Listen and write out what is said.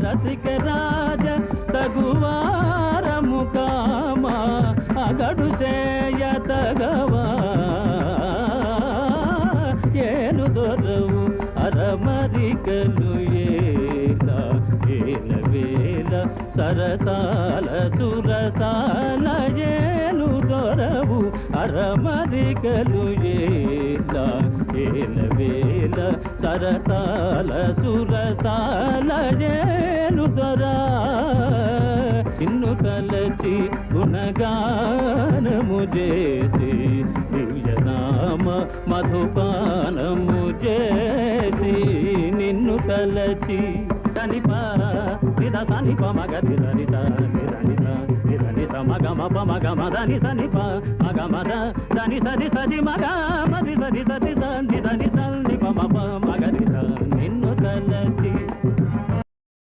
రసిక రాజ తగువారము కామ అగడు చేయ తగవా ఏను దొరవు అరమరికలు ఏల వేల సరసాల సురసాల ఏను దొరవు అరమరికలు ఏల వేల సరసాల సురసాల ఏను దొరా ఇన్ను తలచి గుణగానము చేసి దివ్యనామ మధుపానము చేసి నిన్ను తలచి సనిప నిద సనిప మగ నిధనిత నిధనిత నిధనిత మగ మప మగ మదని సనిప మగ మద దని సది సది మగ మది సది సది నిధని సల్నిప మప మగ నిధ నిన్ను తలచి